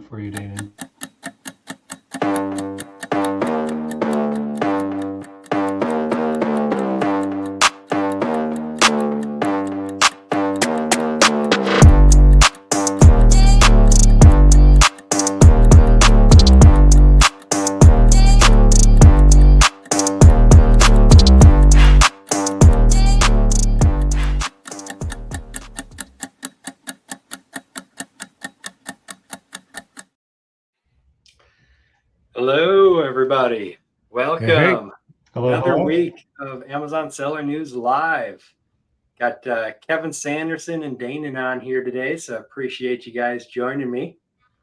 for you, Dana. Hello, everybody. Welcome. Hey. Hello. Another week of Amazon Seller News Live. Got Kevin Sanderson and Dana on here today, so appreciate you guys joining me.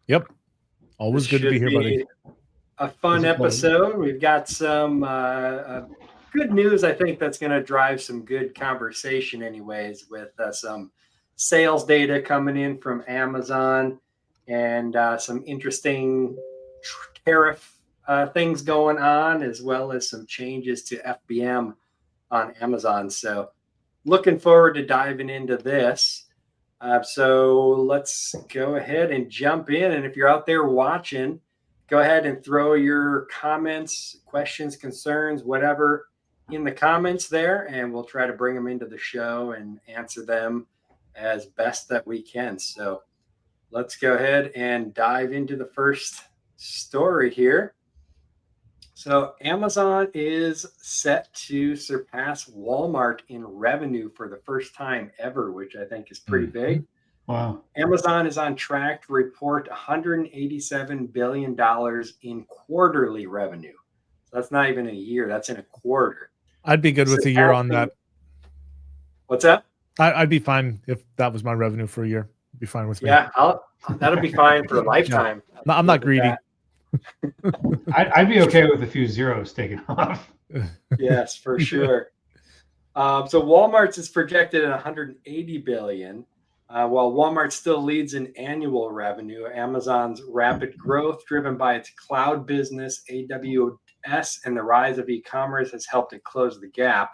Yep. Always good to be here, buddy. A fun episode. We've got some good news, I think, that's going to drive some good conversation anyways, with some sales data coming in from Amazon and some interesting tariff things going on, as well as some changes to FBM on Amazon. So looking forward to diving into this. So let's go ahead and jump in. And if you're out there watching, go ahead and throw your comments, questions, concerns, whatever in the comments there, and we'll try to bring them into the show and answer them as best that we can. So let's go ahead and dive into the first story here. So Amazon is set to surpass Walmart in revenue for the first time ever, which I think is pretty big. Wow. Amazon is on track to report $187 billion in quarterly revenue. So that's not even a year, that's in a quarter. I'd be good with a year on that. What's that? I'd be fine if that was my revenue for a year. It'd be fine with me. Yeah, that'll be fine for a lifetime. No, I'm not greedy. I'd be okay with a few zeros taken off. Yes, for sure. So Walmart's is projected at $180 billion. While Walmart still leads in annual revenue, Amazon's rapid growth, driven by its cloud business, AWS, and the rise of e-commerce has helped it close the gap.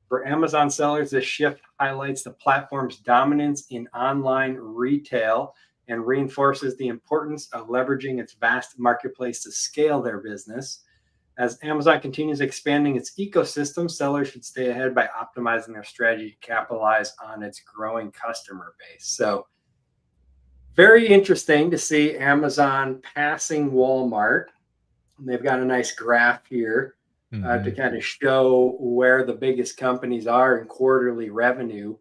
For Amazon sellers, this shift highlights the platform's dominance in online retail and reinforces the importance of leveraging its vast marketplace to scale their business. As Amazon continues expanding its ecosystem, sellers should stay ahead by optimizing their strategy to capitalize on its growing customer base. So very interesting to see Amazon passing Walmart. They've got a nice graph here to kind of show where the biggest companies are in quarterly revenue.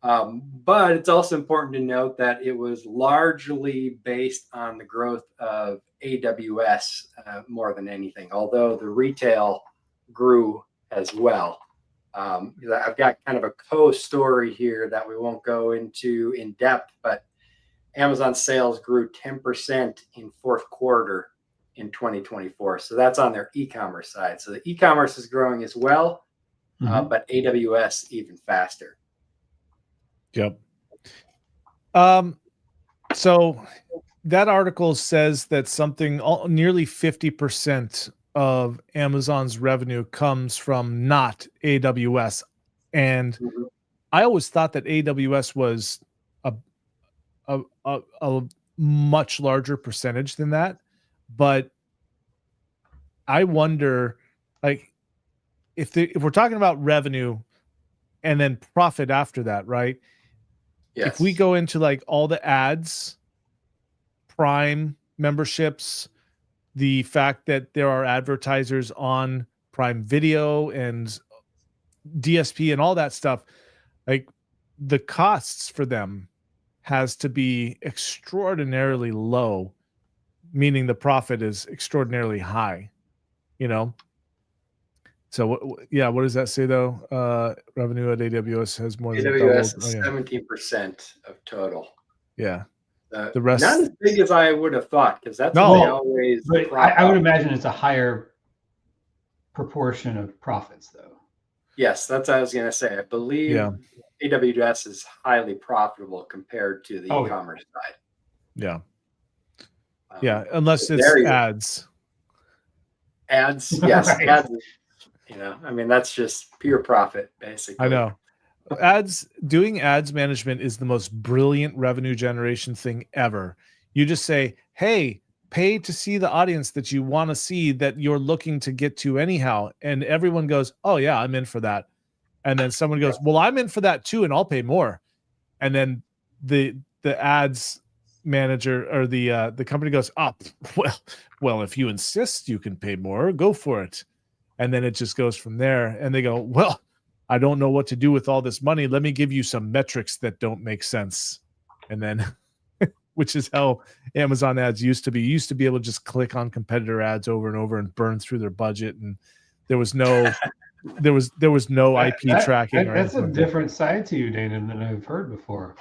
But it's also important to note that it was largely based on the growth of AWS more than anything, although the retail grew as well. I've got kind of a co-story here that we won't go into in depth, but Amazon sales grew 10% in fourth quarter in 2024. So that's on their e-commerce side. So the e-commerce is growing as well, but AWS even faster. Yep. So that article says that nearly 50% of Amazon's revenue comes from not AWS. And I always thought that AWS was a much larger percentage than that. But I wonder, like, if we're talking about revenue and then profit after that, right? Yes. If we go into like all the ads, Prime memberships, the fact that there are advertisers on Prime Video and DSP and all that stuff, like the costs for them has to be extraordinarily low, meaning the profit is extraordinarily high, you know? So what does that say though? Revenue at AWS has more than AWS doubled. is 17% of total. Yeah. The rest not as big as I would have thought, because that's No. what they always. But I would imagine it's a higher proportion of profits, though. Yes, that's what I was going to say. I believe AWS is highly profitable compared to the e-commerce side. Yeah. Yeah, unless it's ads. Ads, yes, Right. ads. You know, I mean, that's just pure profit, basically. I know. Doing ads management is the most brilliant revenue generation thing ever. You just say, hey, pay to see the audience that you want to see, that you're looking to get to anyhow. And everyone goes, oh yeah, I'm in for that. And then someone goes, well, I'm in for that too, and I'll pay more. And then the ads manager or the company goes, oh, well, if you insist you can pay more, go for it. And then it just goes from there. And they go, well, I don't know what to do with all this money. Let me give you some metrics that don't make sense. And then, which is how Amazon ads used to be. You used to be able to just click on competitor ads over and over and burn through their budget. And there was no, there was no IP tracking. That's a different side to you, Dana, than I've heard before.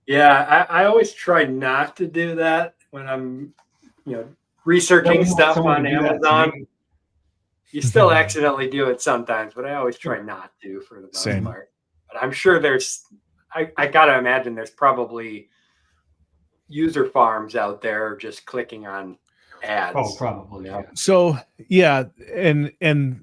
Yeah, I always try not to do that when I'm, researching stuff on Amazon. You still accidentally do it sometimes, but I always try not to for the most part. But I'm sure I gotta imagine there's probably user farms out there just clicking on ads. Oh, probably. Yeah. So yeah, and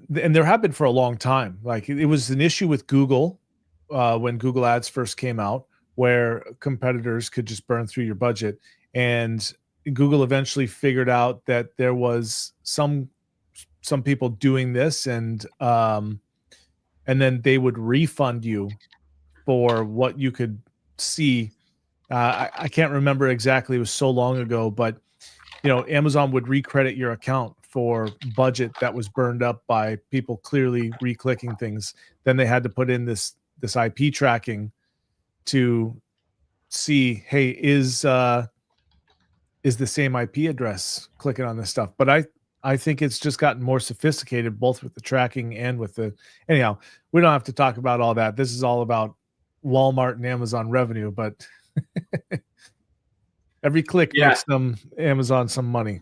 there have been for a long time. Like it was an issue with Google when Google Ads first came out, where competitors could just burn through your budget, and Google eventually figured out that there was some people doing this, and then they would refund you for what you could see. I can't remember exactly, it was so long ago, but Amazon would recredit your account for budget that was burned up by people clearly re-clicking things. Then they had to put in this IP tracking to see, hey, is the same IP address clicking on this stuff. But I think it's just gotten more sophisticated, both with the tracking and with anyhow, we don't have to talk about all that. This is all about Walmart and Amazon revenue, but every click makes Amazon some money.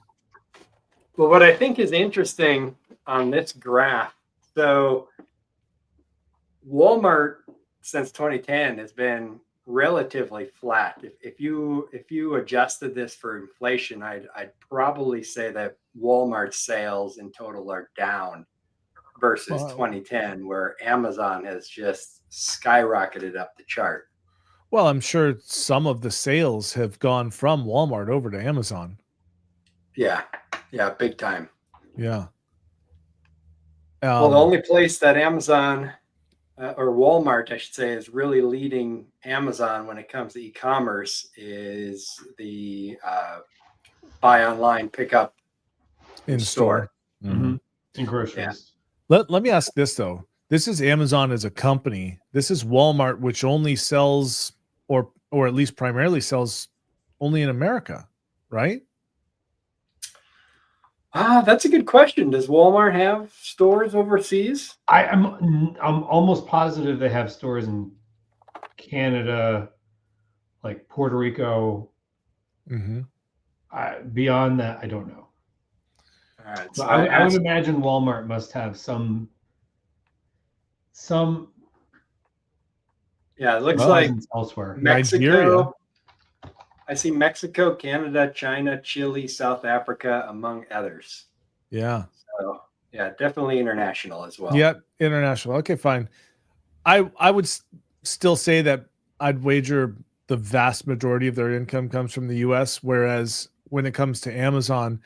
Well, what I think is interesting on this graph, so Walmart since 2010 has been relatively flat. If you adjusted this for inflation, I'd probably say that Walmart's sales in total are down versus 2010, where Amazon has just skyrocketed up the chart. Well, I'm sure some of the sales have gone from Walmart over to Amazon. Yeah, big time. Yeah. Well, the only place that Amazon or Walmart, I should say, is really leading Amazon when it comes to e-commerce is the buy online, pick up in store. Mm-hmm. In groceries. Yeah. Let me ask this though. This is Amazon as a company. This is Walmart, which only sells or at least primarily sells only in America, right? That's a good question. Does Walmart have stores overseas? I'm almost positive they have stores in Canada, like Puerto Rico. Mm-hmm. Beyond that, I don't know. All right, so I would imagine Walmart must have some. Yeah, it looks like elsewhere. Mexico. Nigeria. I see Mexico, Canada, China, Chile, South Africa, among others. Yeah. So yeah, definitely international as well. Yeah, international. Okay, fine. I would still say that I'd wager the vast majority of their income comes from the US, whereas when it comes to Amazon,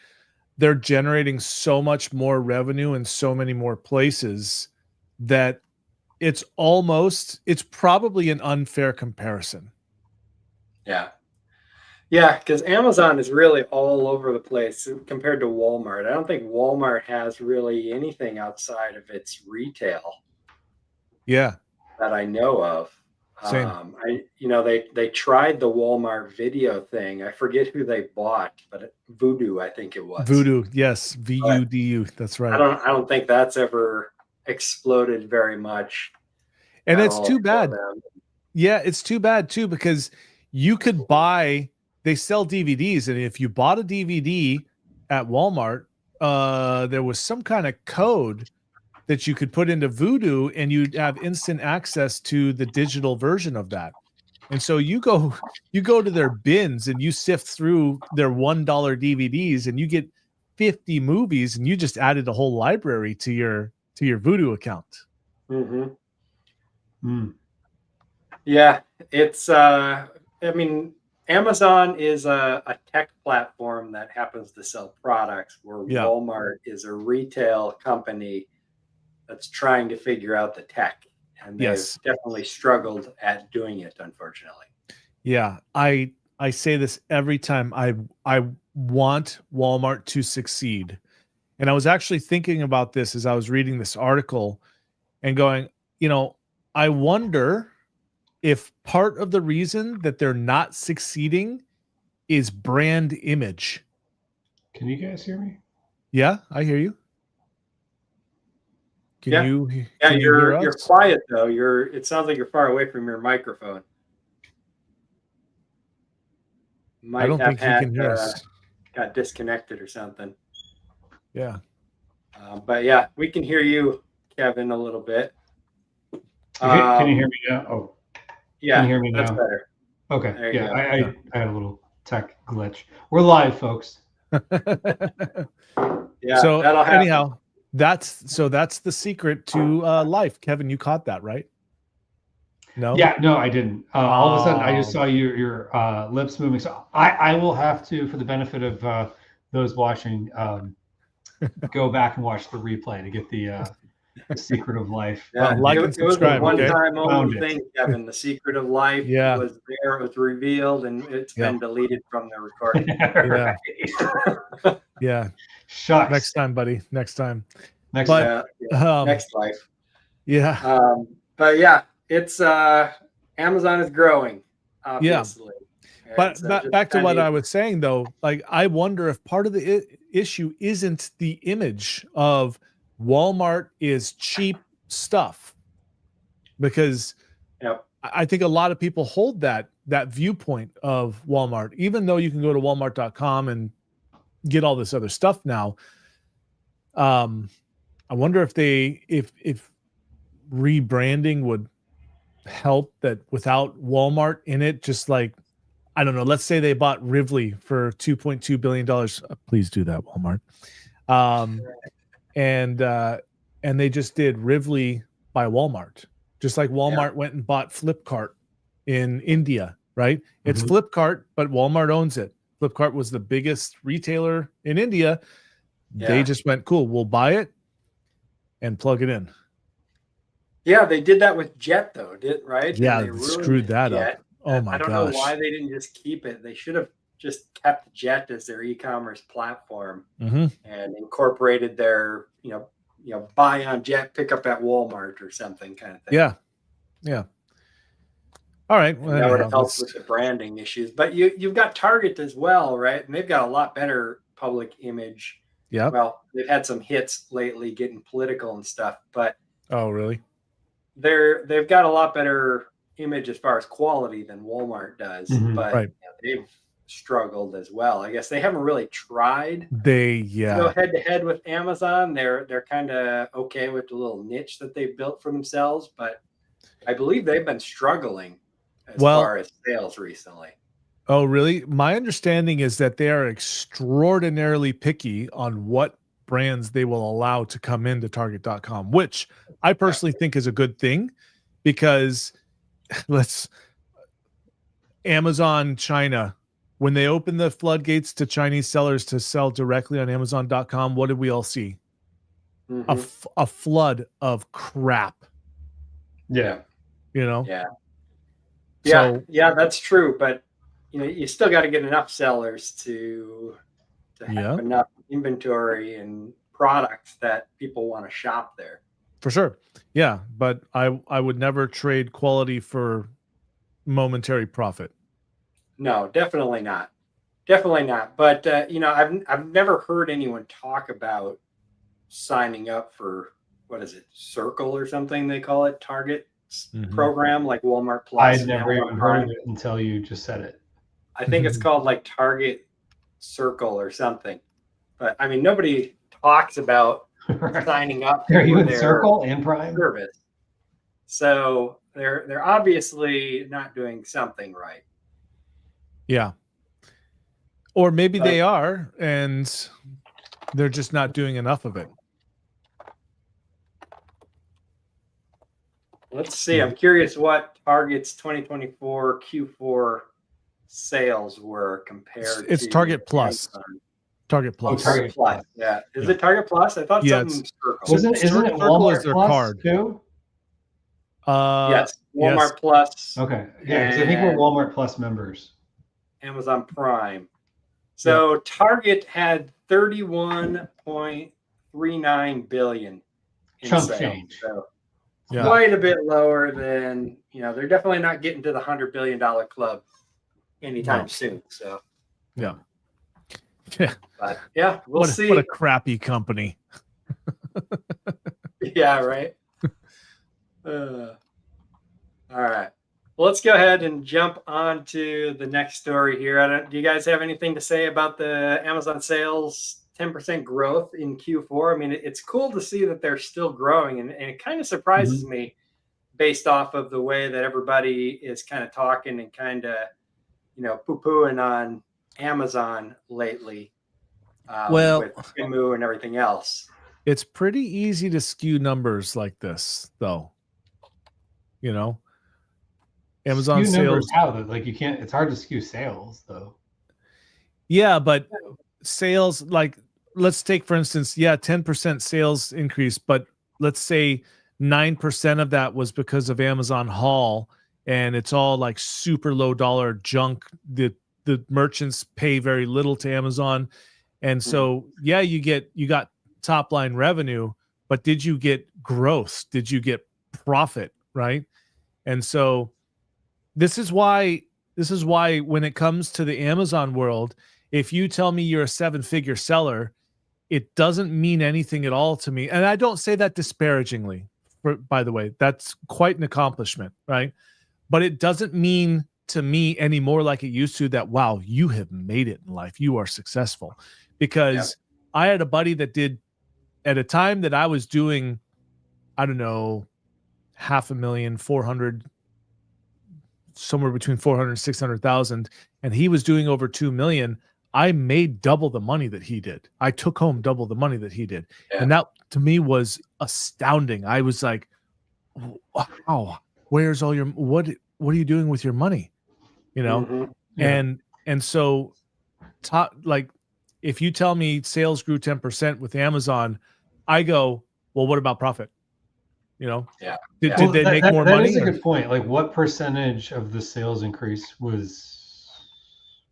they're generating so much more revenue in so many more places that it's probably an unfair comparison. Yeah. Yeah, because Amazon is really all over the place compared to Walmart. I don't think Walmart has really anything outside of its retail. Yeah. That I know of. Same. They tried the Walmart video thing. I forget who they bought, but Voodoo, I think it was. Voodoo, yes, VUDU. That's right. I don't think that's ever exploded very much. And it's too bad. Yeah, it's too bad too, because you could buy. They sell DVDs, and if you bought a DVD at Walmart, there was some kind of code that you could put into Voodoo, and you'd have instant access to the digital version of that. And so you go to their bins and you sift through their $1 DVDs, and you get 50 movies, and you just added a whole library to your Voodoo account. Mm-hmm. Yeah, it's Amazon is a tech platform that happens to sell products, where Yeah. Walmart is a retail company that's trying to figure out the tech, and they've Yes. definitely struggled at doing it, unfortunately. Yeah, I say this every time. I want Walmart to succeed. And I was actually thinking about this as I was reading this article and going, I wonder if part of the reason that they're not succeeding is brand image. Can you guys hear me? Yeah, I hear you. Can Yeah. you Yeah, can you hear you're us? quiet though. It sounds like you're far away from your microphone. I Might don't have think he had can hear us. got disconnected or something. Yeah. But yeah, we can hear you, Kevin, a little bit. Can you hear me now? Oh, Yeah, can you hear me that's now? better. Okay. There you Yeah, go. I had a little tech glitch. We're live, folks. Yeah, So that'll happen. anyhow, that's the secret to life. Kevin, you caught that, right? No. Yeah, no, I didn't. All of a sudden, I just Oh. saw your lips moving. So I will have to, for the benefit of those watching, go back and watch the replay to get the secret of life. Yeah, Well, like and it was a subscribe, okay? one-time Found only it. thing, Kevin. The secret of life Yeah. was there. It was revealed, and it's Yeah. been deleted from the recording. Yeah. Yeah. Shucks. Next time, buddy. Next time. Next But time. Next life. Yeah. But yeah, it's Amazon is growing, obviously. And But so just back to what kinda- I was saying, though, like I wonder if part of the issue isn't the image of Walmart is cheap stuff, because Yep. I think a lot of people hold that viewpoint of Walmart, even though you can go to Walmart.com and get all this other stuff now. I wonder if if rebranding would help, that without Walmart in it, just like, I don't know, let's say they bought Rivley for $2.2 billion. Please do that, Walmart. And they just did Rivley by Walmart, just like Walmart went and bought Flipkart in India, right? It's Flipkart, but Walmart owns it. Flipkart was the biggest retailer in India. They just went, cool, we'll buy it and plug it in. Yeah, they did that with Jet though, right? Yeah, And they screwed that up. Oh my I don't gosh. know why they didn't just keep it. They should have just kept Jet as their e-commerce platform and incorporated their, buy on Jet, pick up at Walmart or something kind of thing. Yeah. Yeah. All right. Well, that would have helped with the branding issues. But you've got Target as well, right? And they've got a lot better public image. Yeah. Well, they've had some hits lately getting political and stuff, but oh, really? They've got a lot better image as far as quality than Walmart does, but they've struggled as well. I guess they haven't really tried to go head to head with Amazon. They're kind of okay with the little niche that they've built for themselves, but I believe they've been struggling as far as sales recently. Oh, really? My understanding is that they are extraordinarily picky on what brands they will allow to come into Target.com, which I personally think is a good thing, because Amazon China, when they opened the floodgates to Chinese sellers to sell directly on Amazon.com, what did we all see? A flood of crap. Yeah. Yeah. So, yeah, that's true. But you still got to get enough sellers to have enough inventory and products that people want to shop there. For sure. Yeah. But I would never trade quality for momentary profit. No, definitely not. Definitely not. But I've never heard anyone talk about signing up for, what is it, Circle or something they call it, Target program like Walmart Plus. I had never even heard of it until you just said it. I think it's called like Target Circle or something. But I mean, nobody talks about signing up Are you for in their Circle and Prime service. So they're obviously not doing something right. Yeah. Or maybe they are, and they're just not doing enough of it. Let's see. I'm curious what Target's 2024 Q4 sales were compared It's to Target Plus. Amazon. Target Oh, Plus. Target Plus. Yeah. Is Yeah. it Target Plus? I thought Yeah, something Circle. Isn't it Circle Walmart is their Plus card. too? Yes. Walmart Yes. Plus. Okay. Yeah, because I think we're and Walmart Plus members. Amazon Prime. So Target had 31.39 billion in Chunk sales. change. So Yeah. quite a bit lower than, they're definitely not getting to the $100 billion club anytime soon. So Yeah. Yeah. but yeah, we'll see. What a crappy company. Yeah, right. All right. Well, let's go ahead and jump on to the next story here. Do you guys have anything to say about the Amazon sales 10% growth in Q4? I mean, it's cool to see that they're still growing, and it kind of surprises me based off of the way that everybody is kind of talking and kind of, poo-pooing on Amazon lately with Temu and everything else. It's pretty easy to skew numbers like this, though. Amazon skew sales. Numbers how? Like you can't. It's hard to skew sales though. Yeah, but sales, like, let's take for instance, 10% sales increase, but let's say 9% of that was because of Amazon Haul, and it's all like super low dollar junk. The merchants pay very little to Amazon, and so you got top line revenue, but did you get growth? Did you get profit? Right? And so this is why when it comes to the Amazon world, if you tell me you're a 7-figure seller, it doesn't mean anything at all to me. And I don't say that disparagingly, by the way. That's quite an accomplishment, right? But it doesn't mean to me anymore like it used to that, wow, you have made it in life. You are successful. Because I had a buddy that did, at a time that I was doing, I don't know, 500,000, 400, somewhere between 400 and 600,000, and he was doing over 2 million. I made double the money that he did. I took home double the money that he did. And that to me was astounding. I was like, wow, where's all your, what are you doing with your money? And so like, if you tell me sales grew 10% with Amazon, I go, well, what about profit? Did they make more money? That is a good point. Like, what percentage of the sales increase was?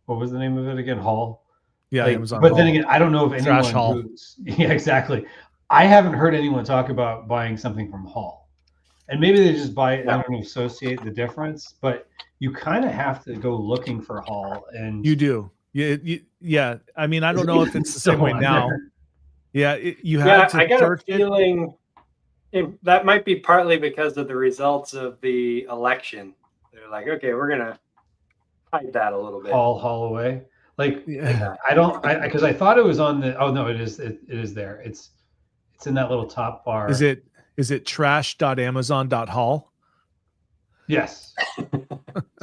What was the name of it again? Haul. Yeah, like, Amazon. But Haul. then again, I don't know if anyone. Trash Haul. Yeah, exactly. I haven't heard anyone talk about buying something from Haul, and maybe they just buy it and don't associate the difference. But you kind of have to go looking for Haul, and you do. Yeah. I mean, I don't know if it's the same way now. Yeah, you had to. I got a feeling. That might be partly because of the results of the election. They're like, okay, we're gonna hide that a little bit. Haul away. Like because I thought it was on the. Oh no, it is. It is there. It's in that little top bar. Is it trash.amazon.haul? Yes,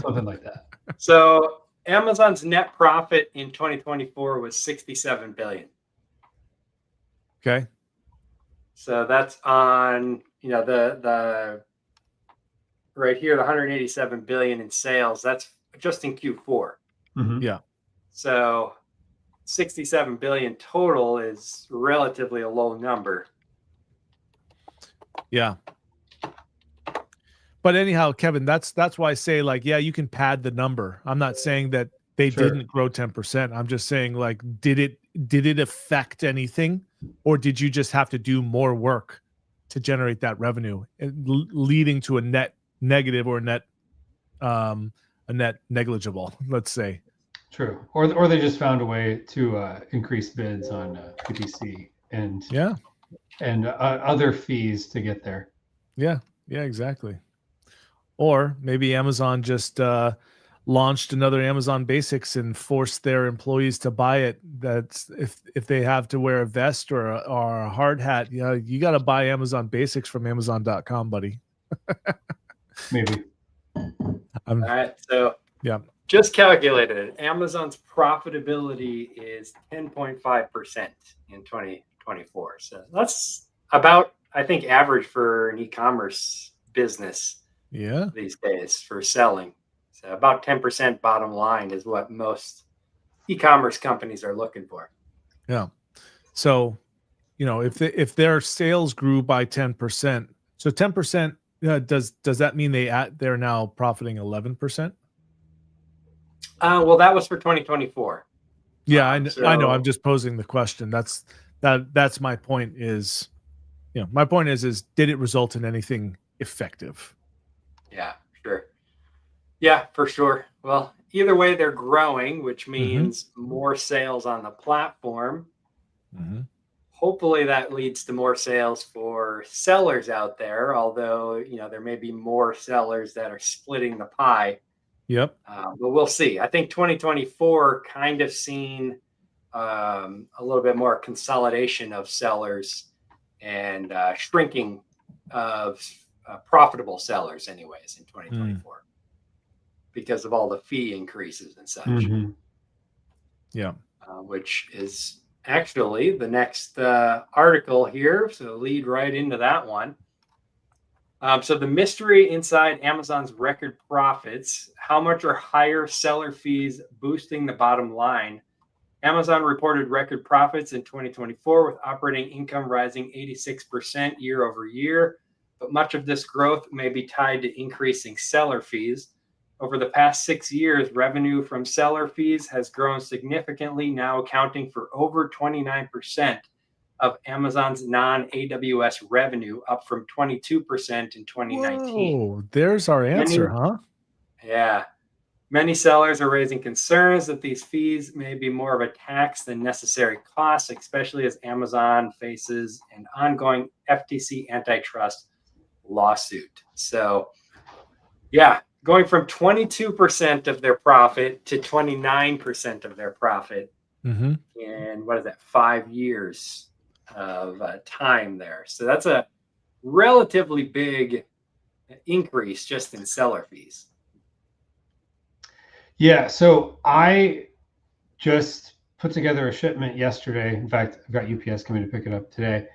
something like that. So Amazon's net profit in 2024 was 67 billion. Okay. So that's on, the right here, the 187 billion in sales. That's just in Q4. Yeah. So 67 billion total is relatively a low number. Yeah. But anyhow, Kevin, that's why I say, like, you can pad the number. I'm not saying that they didn't grow 10%. I'm just saying, like, did it affect anything, or did you just have to do more work to generate that revenue, leading to a net negative or a net negligible, let's say? True. Or they just found a way to increase bids on PPC and other fees to get there. Yeah, exactly. Or maybe Amazon just launched another Amazon Basics and forced their employees to buy it. That's if they have to wear a vest or a hard hat, you got to buy Amazon Basics from Amazon.com, buddy. Maybe. All right. So just calculated it. Amazon's profitability is 10.5% in 2024. So that's about, I think, average for an e-commerce business. Yeah. These days for selling. about 10% bottom line is what most e-commerce companies are looking for. Yeah. So, if their sales grew by 10%, so 10%, does that mean they're now profiting 11%? Well, that was for 2024. Yeah, I know. I'm just posing the question. That's my point. My point is did it result in anything effective? Yeah, sure. Yeah, for sure. Well, either way, they're growing, which means more sales on the platform. Hopefully that leads to more sales for sellers out there, although, there may be more sellers that are splitting the pie. Yep. But we'll see. I think 2024 kind of seen a little bit more consolidation of sellers and shrinking of profitable sellers anyways in 2024 because of all the fee increases and such. Yeah. Which is actually the next article here. So lead right into that one. So the mystery inside Amazon's record profits, how much are higher seller fees boosting the bottom line? Amazon reported record profits in 2024 with operating income rising 86% year over year, but much of this growth may be tied to increasing seller fees. Over the past 6 years, revenue from seller fees has grown significantly, now accounting for over 29% of Amazon's non-AWS revenue, up from 22% in 2019. Whoa, there's our answer, huh? Yeah. Many sellers are raising concerns that these fees may be more of a tax than necessary costs, especially as Amazon faces an ongoing FTC antitrust lawsuit. So, yeah, going from 22% of their profit to 29% of their profit in, 5 years of time there. So that's a relatively big increase just in seller fees. Yeah, so I just put together a shipment yesterday. In fact, I've got UPS coming to pick it up today,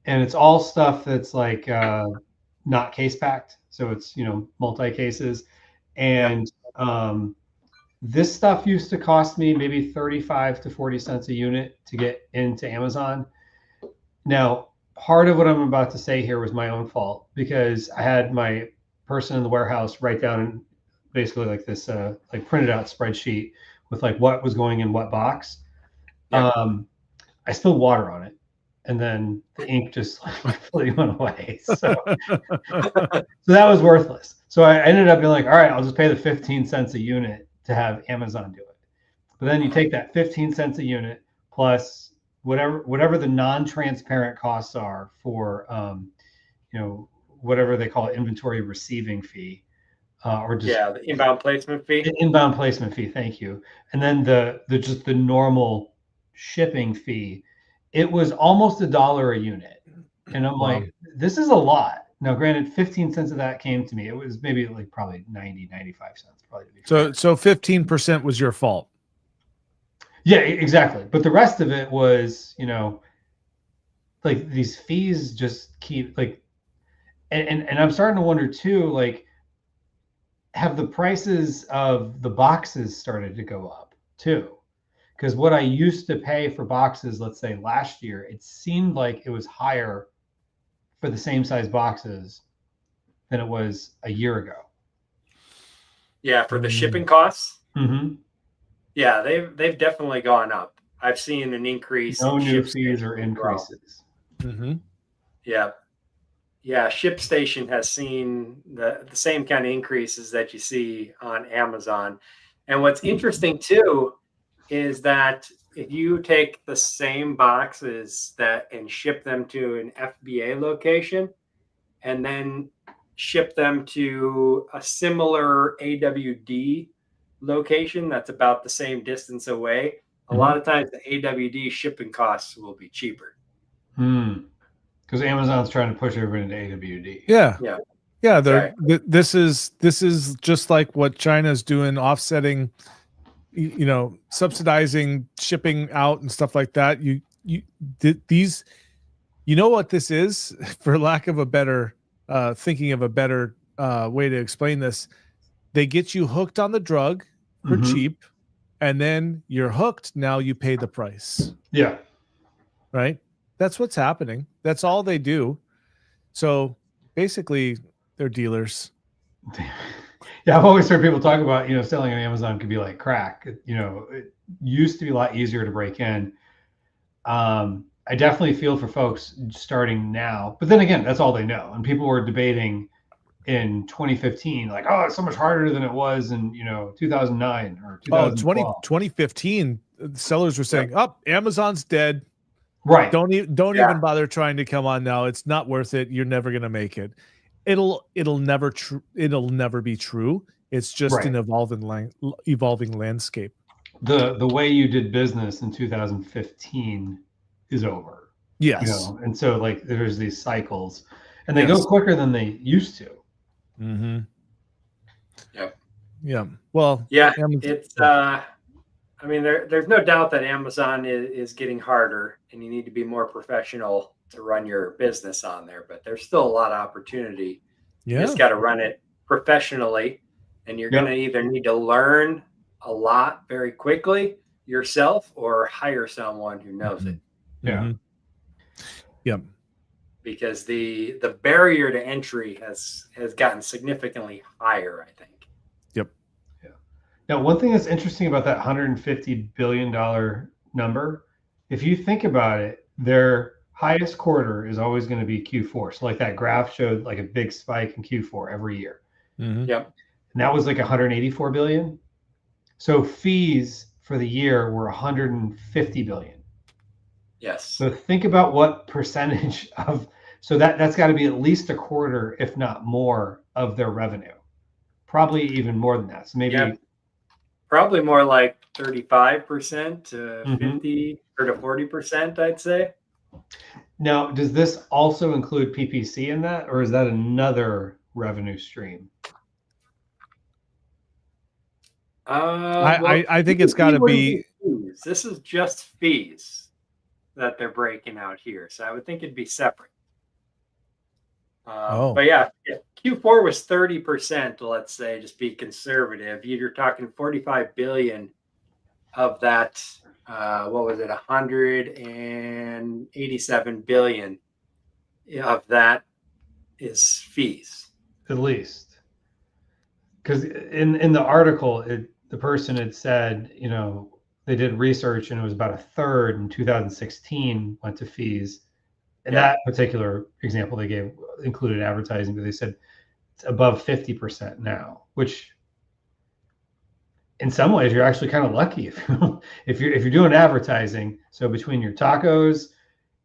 and it's all stuff that's like not case packed, so it's multi cases, and this stuff used to cost me maybe 35 to 40 cents a unit to get into Amazon. Now, part of what I'm about to say here was my own fault because I had my person in the warehouse write down basically like this like printed out spreadsheet with like what was going in what box. I spilled water on it, and then the ink just like completely went away. So that was worthless. So I ended up being like, all right, I'll just pay the 15 cents a unit to have Amazon do it. But then you take that 15 cents a unit plus whatever the non-transparent costs are for whatever they call it, inventory receiving fee. Or just the inbound placement fee. Inbound placement fee, thank you. And then the just the normal shipping fee, it was almost $1 a unit. And I'm like, this is a lot. Now, granted, 15 cents of that came to me. It was maybe like probably 95 cents, probably to be fair. So 15% was your fault. Yeah, exactly. But the rest of it was, like these fees just keep like, and I'm starting to wonder too, like, have the prices of the boxes started to go up too? Because what I used to pay for boxes, let's say last year, it seemed like it was higher for the same size boxes than it was a year ago. Yeah, for the shipping costs. Mm-hmm. Yeah, they've definitely gone up. I've seen an increase. No new fees or increases. Yeah. Yeah, ShipStation has seen the same kind of increases that you see on Amazon. And what's interesting too is that if you take the same boxes and ship them to an FBA location and then ship them to a similar AWD location that's about the same distance away, a lot of times the AWD shipping costs will be cheaper. Because Amazon's trying to push everybody into AWD. Yeah. This is just like what China's doing, offsetting, subsidizing shipping out and stuff like that. These, what this is, for lack of a better thinking of a better way to explain this. they get you hooked on the drug for Mhm. cheap, and then you're hooked. Now you pay the price, Yeah. right? That's what's happening. That's all they do. So basically, they're dealers. Yeah, I've always heard people talk about, selling on Amazon could be like crack. It used to be a lot easier to break in. I definitely feel for folks starting now, but then again, that's all they know. And people were debating in 2015, like, oh, it's so much harder than it was in 2009 or Oh, 2012. 2015, sellers were saying, "Oh, Amazon's dead. Right. Don't Yeah. even bother trying to come on now. It's not worth it. You're never going to make it. It'll never be true. It's just Right. an evolving landscape. The way you did business in 2015 is over. Yes. And so like there's these cycles, and they Yes. go quicker than they used to. Mm-hmm. Yep. Yeah. Well, yeah, it's I mean, there's no doubt that Amazon is getting harder, and you need to be more professional to run your business on there. But there's still a lot of opportunity. You yeah. just got to run it professionally, and you're Yep. going to either need to learn a lot very quickly yourself or hire someone who knows it. Yeah. Mm-hmm. Yep. Because the barrier to entry has gotten significantly higher, I think. Yep. Yeah. Now, one thing that's interesting about that $150 billion number, if you think about it, their highest quarter is always going to be Q4. So like that graph showed like a big spike in Q4 every year. Mm-hmm. Yep. And that was like 184 billion. So fees for the year were 150 billion. Yes. So think about what percentage of, so that's got to be at least a quarter, if not more, of their revenue. Probably even more than that. So maybe. Yeah. Probably more like 35% to Mhm. 50 or to 40%, I'd say. Now, does this also include PPC in that, or is that another revenue stream? I think it's got to be fees. This is just fees that they're breaking out here, so I would think it'd be separate. But yeah, Q4 was 30%. Let's say, just be conservative. You're talking 45 billion of that. What was it? 187 billion of that is fees. At least, because in the article, the person had said, they did research and it was about a third in 2016 went to fees. And that particular example they gave included advertising, but they said it's above 50% now, which in some ways you're actually kind of lucky if you're doing advertising. So between your tacos,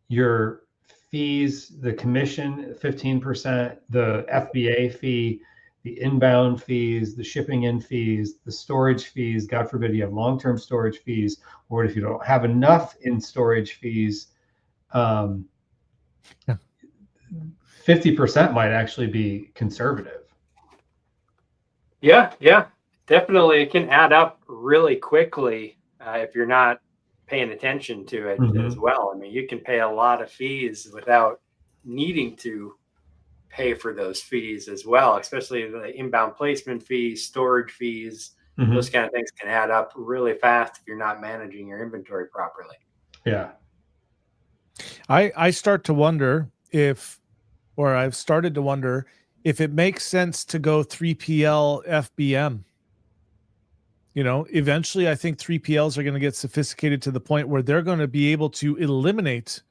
your fees, the commission 15%, the FBA fee, the inbound fees, the shipping in fees, the storage fees, God forbid you have long-term storage fees, or if you don't have enough in storage fees, 50% might actually be conservative. Yeah, definitely. It can add up really quickly if you're not paying attention to it as well. I mean, you can pay a lot of fees without needing to pay for those fees as well, especially the inbound placement fees, storage fees. Those kind of things can add up really fast if you're not managing your inventory properly. Yeah. I've started to wonder if it makes sense to go 3PL FBM. Eventually I think 3PLs are going to get sophisticated to the point where they're going to be able to eliminate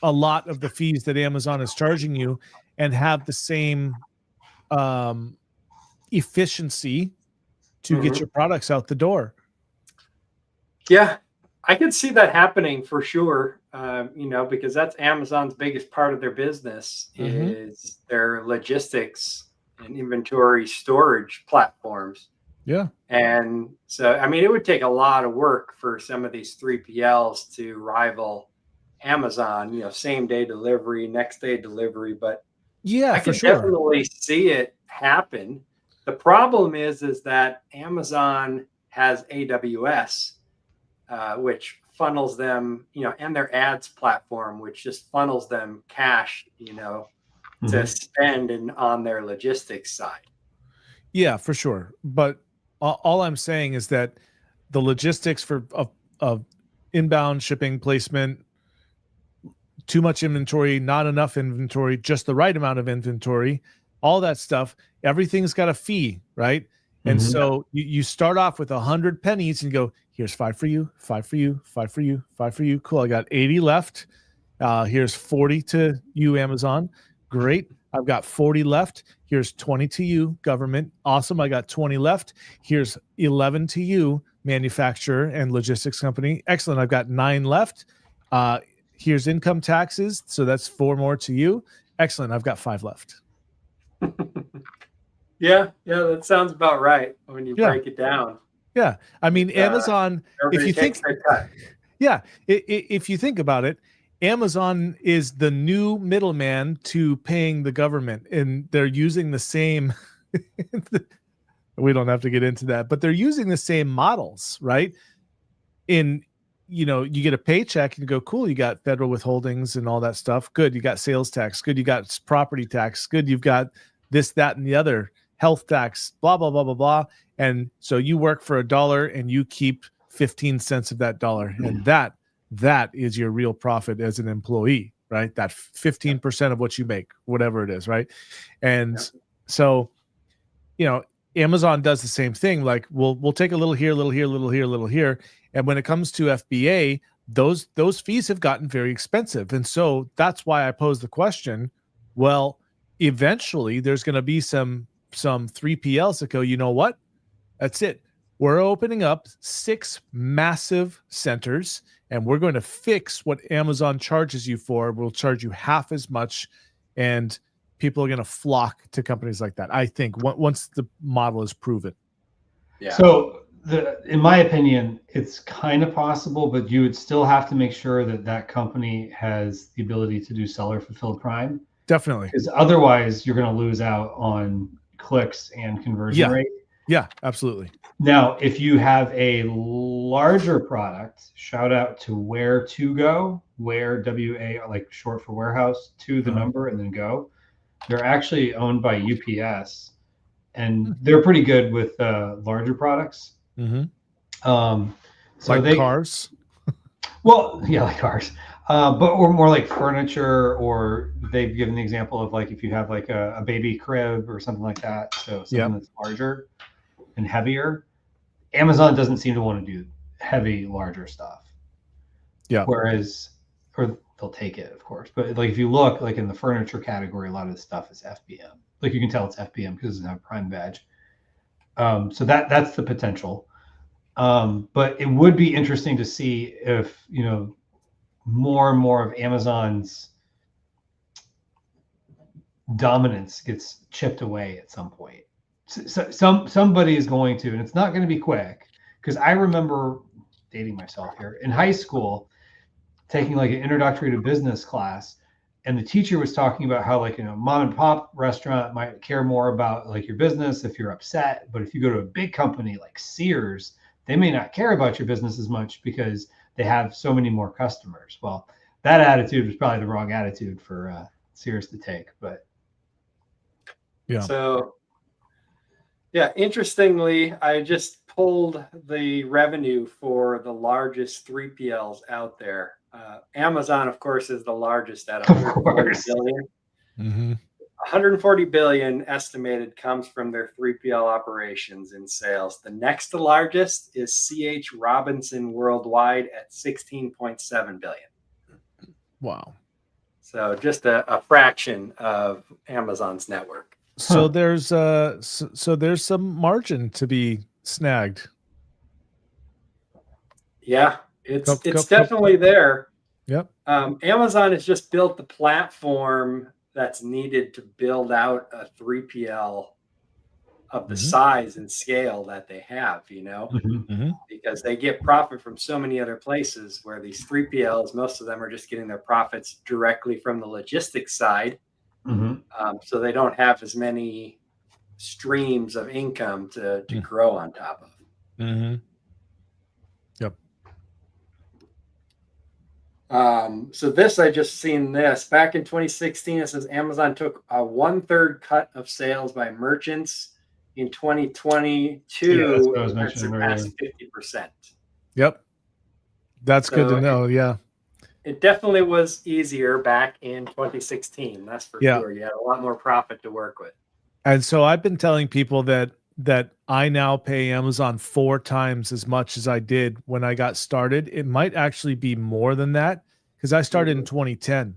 a lot of the fees that Amazon is charging you and have the same efficiency to get your products out the door. Yeah, I could see that happening for sure. Because that's Amazon's biggest part of their business is their logistics and inventory storage platforms. Yeah. And so, I mean, it would take a lot of work for some of these 3PLs to rival Amazon, same day delivery, next day delivery. But yeah, I can definitely see it happen. The problem is that Amazon has AWS, which funnels them, and their ads platform, which just funnels them cash, to spend on their logistics side. Yeah, for sure. But all I'm saying is that the logistics of inbound shipping placement, too much inventory, not enough inventory, just the right amount of inventory, all that stuff, everything's got a fee, right? And Mhm. so you start off with 100 pennies and go, here's 5 for you, 5 for you, 5 for you, 5 for you. Cool. I got 80 left. Here's 40 to you, Amazon. Great. I've got 40 left. Here's 20 to you, government. Awesome. I got 20 left. Here's 11 to you, manufacturer and logistics company. Excellent. I've got 9 left. Here's income taxes. So that's 4 more to you. Excellent. I've got 5 left. Yeah, that sounds about right when you Yeah. break it down. Yeah. I mean, Amazon, if you think, yeah, if you think about it, Amazon is the new middleman to paying the government, and they're using the same. We don't have to get into that, but they're using the same models, right? You get a paycheck and you go, cool, you got federal withholdings and all that stuff. Good. You got sales tax. Good. You got property tax. Good. You've got this, that, and the other, health tax, blah, blah, blah, blah, blah. And so you work for $1 and you keep 15 cents of that dollar. And that is your real profit as an employee, right? That 15% of what you make, whatever it is, right? And so, Amazon does the same thing. Like we'll take a little here, a little here, a little here, a little here. And when it comes to FBA, those fees have gotten very expensive. And so that's why I pose the question, well, eventually there's going to be some 3PLs that go, you know what? That's it. We're opening up 6 massive centers and we're going to fix what Amazon charges you for. We'll charge you half as much, and people are going to flock to companies like that, I think, once the model is proven. Yeah. So in my opinion, it's kind of possible, but you would still have to make sure that company has the ability to do seller fulfilled Prime. Definitely. Because otherwise you're going to lose out on clicks and conversion rate. Yeah, absolutely. Now, if you have a larger product, shout out to Where to Go, Where WA, like short for warehouse, to the number and then go. They're actually owned by UPS, and they're pretty good with larger products. Mm-hmm. So like cars. Well, yeah, like cars, but or more like furniture, or they've given the example of like if you have like a baby crib or something like that. So something that's larger and heavier. Amazon doesn't seem to want to do heavy, larger stuff. Yeah. Whereas, or they'll take it, of course. But like if you look like in the furniture category, a lot of the stuff is FBM. Like you can tell it's FBM because it doesn't have a Prime badge. So that's the potential. But it would be interesting to see if more and more of Amazon's dominance gets chipped away at some point. So somebody is going to, and it's not going to be quick, because I remember dating myself here in high school, taking like an introductory to business class, and the teacher was talking about how like mom and pop restaurant might care more about like your business if you're upset, but if you go to a big company like Sears, they may not care about your business as much because they have so many more customers. Well, that attitude was probably the wrong attitude for Sears to take, but yeah. So yeah, interestingly, I just pulled the revenue for the largest 3PLs out there. Amazon, of course, is the largest at 140 billion. Mm-hmm. 140 billion estimated comes from their 3PL operations in sales. The next largest is C.H. Robinson worldwide at 16.7 billion. Wow. So just a fraction of Amazon's network. So there's some margin to be snagged. Yeah, it's definitely there. Yep. Amazon has just built the platform that's needed to build out a 3PL of the size and scale that they have, because they get profit from so many other places, where these 3PLs, most of them are just getting their profits directly from the logistics side. So they don't have as many streams of income to grow on top of. Yep. So this, I just seen this back in 2016. It says Amazon took a 1/3 cut of sales by merchants in Yeah, that's 2022, what I was it had mentioning earlier. surpassed 50%. Yep. That's good to So know. Yeah. it definitely was easier back in 2016. That's for Yeah. sure. You had a lot more profit to work with. And so I've been telling people that I now pay Amazon 4 times as much as I did when I got started. It might actually be more than that because I started in 2010.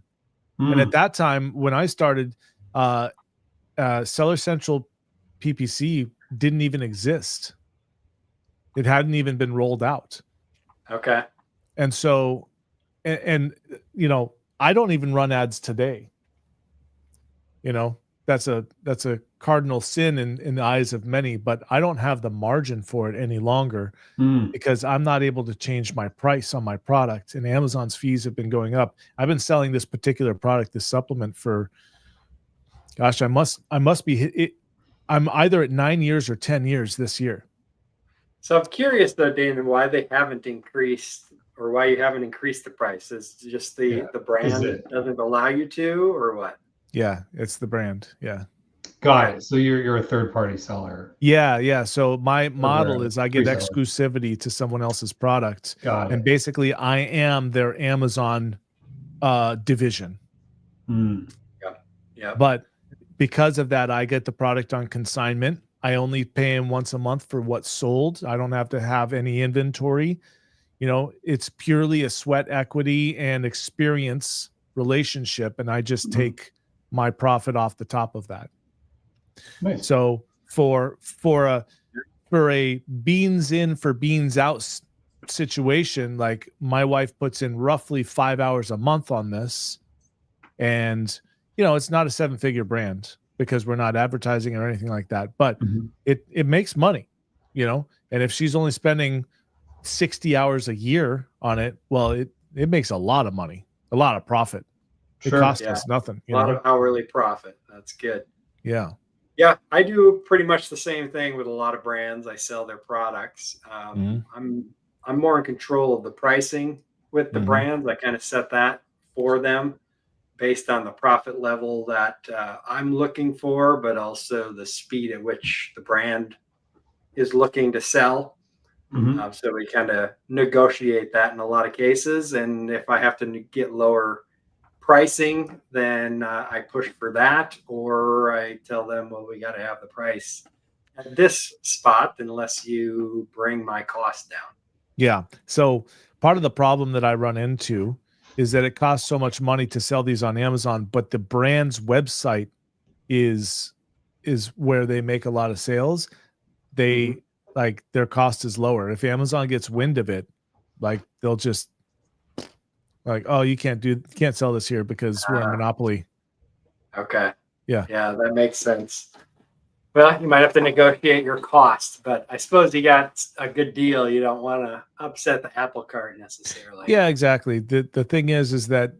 And at Mm, that time, when I started, uh, Seller Central PPC didn't even exist. It hadn't even been rolled out. Okay. And so, and you know, I don't even run ads today. You know, that's a cardinal sin in the eyes of many, but I don't have the margin for it any longer mm. because I'm not able to change my price on my product, and Amazon's fees have been going up. I've been selling this particular product, this supplement, for gosh, I must be it. I'm either at 9 years or 10 years this year. So I'm curious though, Dan, why they haven't increased or why you haven't increased the price. Is it just Yeah. the Is brand it? doesn't allow you to, or what? Yeah, it's the brand. Yeah. Got Okay. it. So you're a third party seller Yeah, yeah. So my or model a is I get reseller. exclusivity to someone else's product, Got and it. basically I am their Amazon division. Mm, Yep. Yep. But because of that, I get the product on consignment. I only pay him once a month for what's sold. I don't have to have any inventory. You know, it's purely a sweat equity and experience relationship, and I just mhm. take my profit off the top of that. Nice. So for a beans in for beans out situation, like my wife puts in roughly 5 hours a month on this, and you know, it's not a 7-figure brand because we're not advertising or anything like that, but Mhm. it makes money, you know. And if she's only spending 60 hours a year on it, well, it makes a lot of money, a lot of profit. It Sure. costs Yeah. us nothing, A you lot know. of hourly profit. That's good. Yeah. Yeah, I do pretty much the same thing with a lot of brands. I sell their products. Mhm. I'm more in control of the pricing with the Mhm. brands. I kind of set that for them based on the profit level that I'm looking for, but also the speed at which the brand is looking to sell. Mhm. So we kind of negotiate that in a lot of cases. And if I have to get lower pricing, then I push for that, or I tell them, well, we got to have the price at this spot unless you bring my cost down. Yeah. So part of the problem that I run into is that it costs so much money to sell these on Amazon, but the brand's website is where they make a lot of sales. Mhm. They like their cost is lower. If Amazon gets wind of it, like they'll just like, oh, you can't sell this here because we're a monopoly. Okay. Yeah. Yeah, that makes sense. Well, you might have to negotiate your costs, but I suppose you got a good deal. You don't want to upset the apple cart necessarily. Yeah, exactly. The thing is that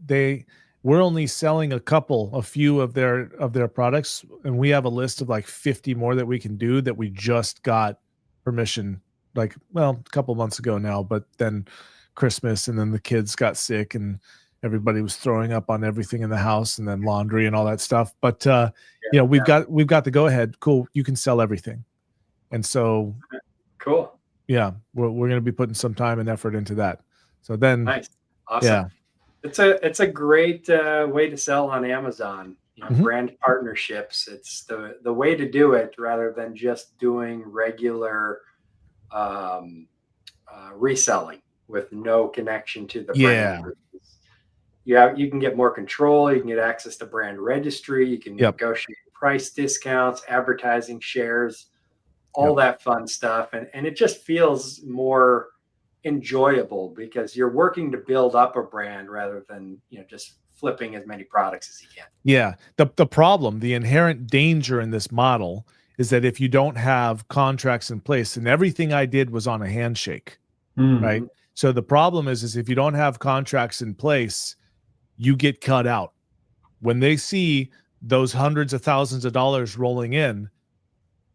we're only selling a few of their products, and we have a list of like 50 more that we can do that we just got permission, like, well, a couple months ago now, but then Christmas, and then the kids got sick and everybody was throwing up on everything in the house, and then laundry and all that stuff. But you know, Yeah. we've got the go ahead. Cool, you can sell everything. And so Cool. yeah, we're going to be putting some time and effort into that. So then Nice. Awesome. yeah. It's a great way to sell on Amazon. You know, Mhm. brand partnerships. It's the way to do it rather than just doing regular reselling with no connection to the Yeah. brand. You can get more control. You can get access to brand registry. You can Yep. negotiate price discounts, advertising shares, all Yep. that fun stuff, and it just feels more enjoyable because you're working to build up a brand rather than just flipping as many products as you can. Yeah. The problem, the inherent danger in this model is that if you don't have contracts in place, and everything I did was on a handshake, Mm, right? So the problem is if you don't have contracts in place, you get cut out. When they see those hundreds of thousands of dollars rolling in,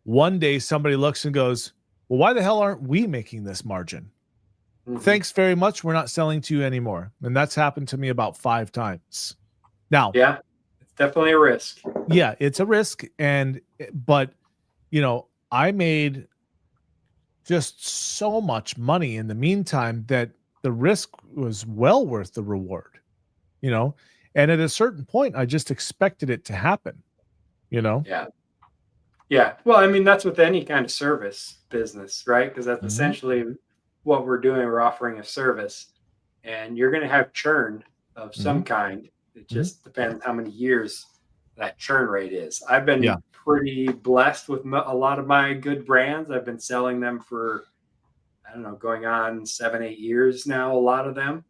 one day somebody looks and goes, well, why the hell aren't we making this margin? Mhm. Thanks very much. We're not selling to you anymore. And that's happened to me about 5 times. Now, Yeah, it's definitely a risk. yeah, it's a risk. But you know, I made just so much money in the meantime that the risk was well worth the reward, you know? And at a certain point, I just expected it to happen, you know? Yeah. Yeah. Well, I mean, that's with any kind of service business, right? Because that's essentially what we're doing. We're offering a service, and you're going to have churn of some kind. It just depends how many years that churn rate is. I've been pretty blessed with a lot of my good brands. I've been selling them for, I don't know, going on 7, 8 years now, a lot of them.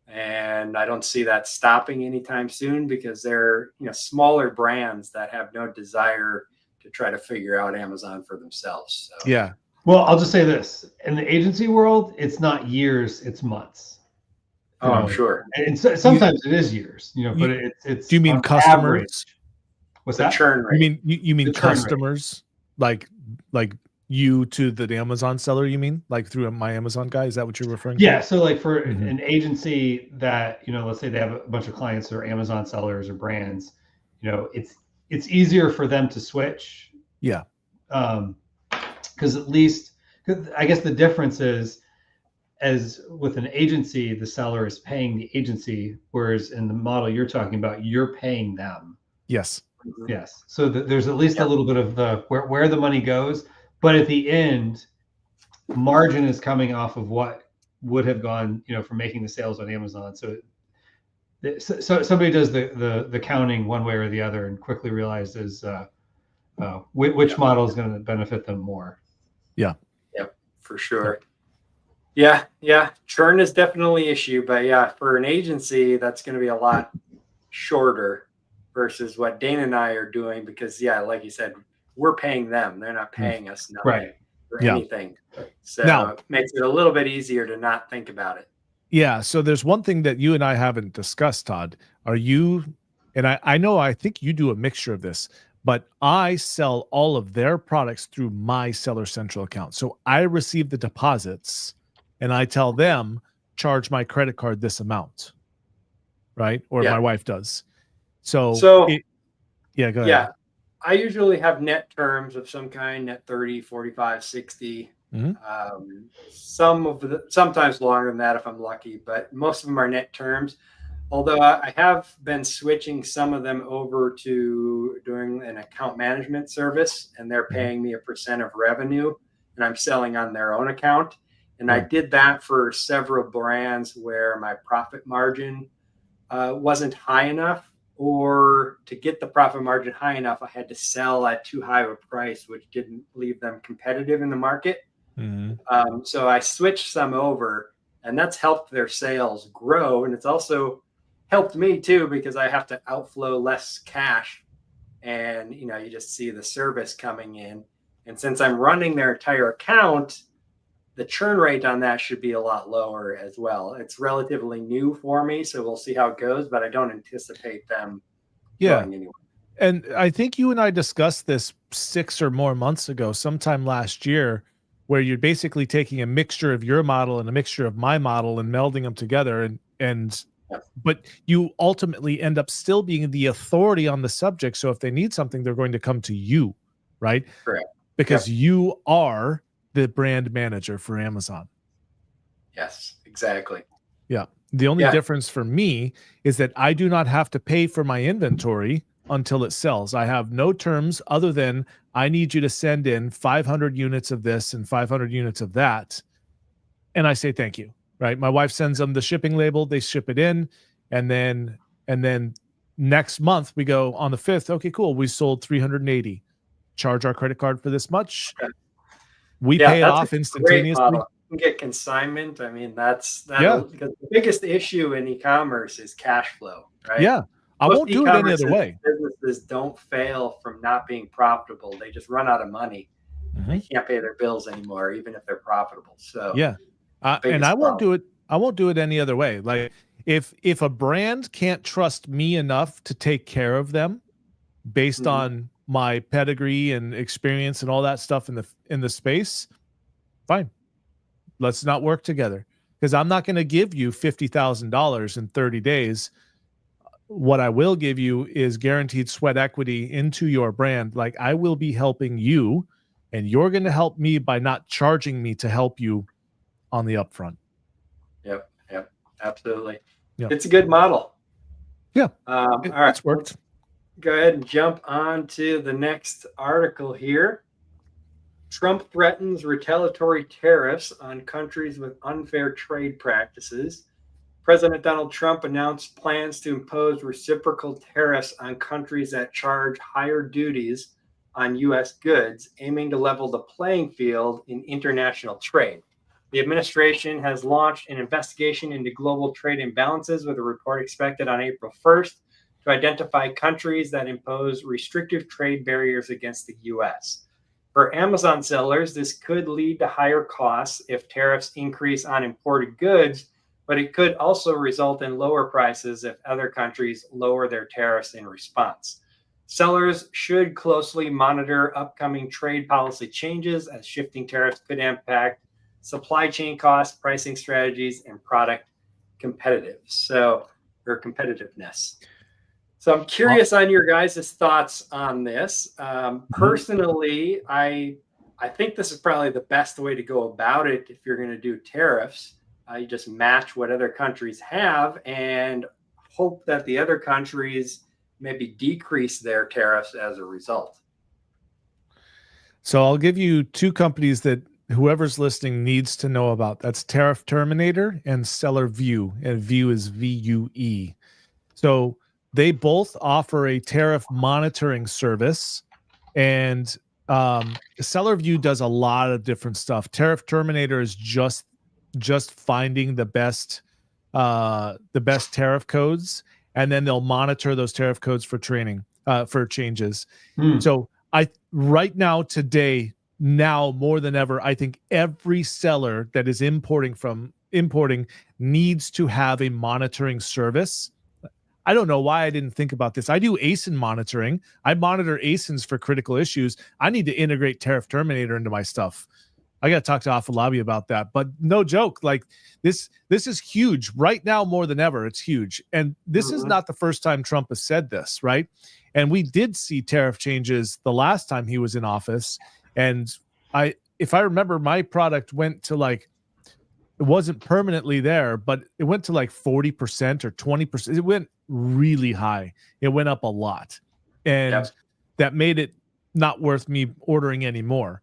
And I don't see that stopping anytime soon because they're, smaller brands that have no desire to try to figure out Amazon for themselves. So. Yeah. Well, I'll just say this. In the agency world, it's not years, it's months. Oh, sure. And sometimes it is years, but it's do you mean customers? Average. What's the that? Churn rate. You mean customers like you to the Amazon seller, you mean? Like through my Amazon guy? Is that what you're referring to? Yeah. So like for an agency that, let's say they have a bunch of clients that are Amazon sellers or brands, it's easier for them to switch. Yeah. Because at least, I guess the difference is, as with an agency, the seller is paying the agency, whereas in the model you're talking about, you're paying them. Yes. Yes. So there's at least a little bit of the where the money goes, but at the end, margin is coming off of what would have gone, from making the sales on Amazon. So somebody does the counting one way or the other and quickly realizes which model is going to benefit them more. Yeah. Yep, for sure. Yeah. Churn is definitely an issue, but for an agency, that's going to be a lot shorter versus what Dana and I are doing because, like you said, we're paying them. They're not paying us nothing for anything. So now, it makes it a little bit easier to not think about it. Yeah. So there's one thing that you and I haven't discussed, Todd. Are you, and I think you do a mixture of this, but I sell all of their products through my Seller Central account. So I receive the deposits and I tell them, charge my credit card this amount, right? Or my wife does. So go ahead. Yeah. I usually have net terms of some kind, net 30, 45, 60. Sometimes longer than that if I'm lucky, but most of them are net terms. Although I have been switching some of them over to doing an account management service, and they're paying me a % of revenue, and I'm selling on their own account. And I did that for several brands where my profit margin wasn't high enough, or to get the profit margin high enough, I had to sell at too high of a price, which didn't leave them competitive in the market. So I switched some over, and that's helped their sales grow. And it's also helped me too, because I have to outflow less cash, and you just see the service coming in. And since I'm running their entire account, the churn rate on that should be a lot lower as well. It's relatively new for me, so we'll see how it goes, but I don't anticipate them going anywhere. And I think you and I discussed this 6 or more months ago, sometime last year, where you're basically taking a mixture of your model and a mixture of my model and melding them together. But you ultimately end up still being the authority on the subject. So if they need something, they're going to come to you, right? Correct. Because you are the brand manager for Amazon. Yes, exactly. Yeah. The only difference for me is that I do not have to pay for my inventory until it sells. I have no terms other than I need you to send in 500 units of this and 500 units of that. And I say, thank you, right? My wife sends them the shipping label, they ship it in. And then next month we go on the 5th. Okay, cool. We sold 380, charge our credit card for this much. We pay it off instantaneously. You can get consignment. I mean, because the biggest issue in e-commerce is cash flow, right? Yeah. I won't do it any other way. Businesses don't fail from not being profitable. They just run out of money. They can't pay their bills anymore, even if they're profitable. So and I won't do it. I won't do it any other way. Like if a brand can't trust me enough to take care of them based on my pedigree and experience and all that stuff in the space, fine. Let's not work together, because I'm not going to give you $50,000 in 30 days. What I will give you is guaranteed sweat equity into your brand. Like, I will be helping you and you're going to help me by not charging me to help you on the upfront. Yep, absolutely. Yep. It's a good model. Yeah, all right, it's worked. Go ahead and jump on to the next article here. Trump threatens retaliatory tariffs on countries with unfair trade practices. President Donald Trump announced plans to impose reciprocal tariffs on countries that charge higher duties on U.S. goods, aiming to level the playing field in international trade. The administration has launched an investigation into global trade imbalances, with a report expected on April 1st to identify countries that impose restrictive trade barriers against the U.S. For Amazon sellers, this could lead to higher costs if tariffs increase on imported goods, but it could also result in lower prices if other countries lower their tariffs in response. Sellers should closely monitor upcoming trade policy changes, as shifting tariffs could impact supply chain costs, pricing strategies, and product competitiveness. So I'm curious on your guys' thoughts on this. Personally, I think this is probably the best way to go about it if you're going to do tariffs. You just match what other countries have and hope that the other countries maybe decrease their tariffs as a result. So I'll give you two companies that whoever's listening needs to know about. That's Tariff Terminator and Seller View, and View is VUE. So they both offer a tariff monitoring service, and Seller View does a lot of different stuff. Tariff Terminator is just finding the best tariff codes, and then they'll monitor those tariff codes for for changes. So right now, today, now more than ever, I think every seller that is importing needs to have a monitoring service. I don't know why I didn't think about this. I do ASIN monitoring. I monitor ASINs for critical issues. I need to integrate Tariff Terminator into my stuff. I got to talk to Afolabi about that. But no joke, like this is huge right now more than ever. It's huge. And this is not the first time Trump has said this, right? And we did see tariff changes the last time he was in office. And if I remember, my product went to it wasn't permanently there, but it went to 40% or 20%. It went really high. It went up a lot. And that made it not worth me ordering anymore.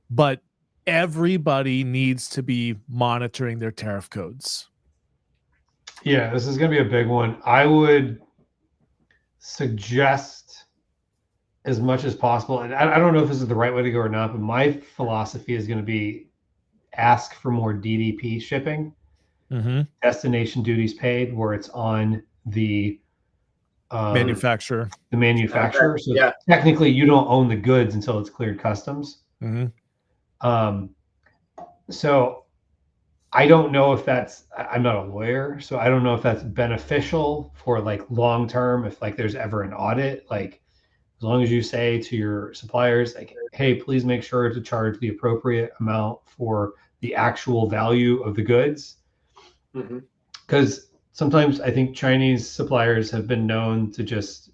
But everybody needs to be monitoring their tariff codes. Yeah, this is going to be a big one. I would suggest as much as possible, and I don't know if this is the right way to go or not, but my philosophy is going to be ask for more DDP shipping, destination duties paid, where it's on the manufacturer. The manufacturer. So technically, you don't own the goods until it's cleared customs. So I don't know if I'm not a lawyer, so I don't know if that's beneficial for long term. If there's ever an audit, as long as you say to your suppliers, hey, please make sure to charge the appropriate amount for the actual value of the goods. Because sometimes I think Chinese suppliers have been known to just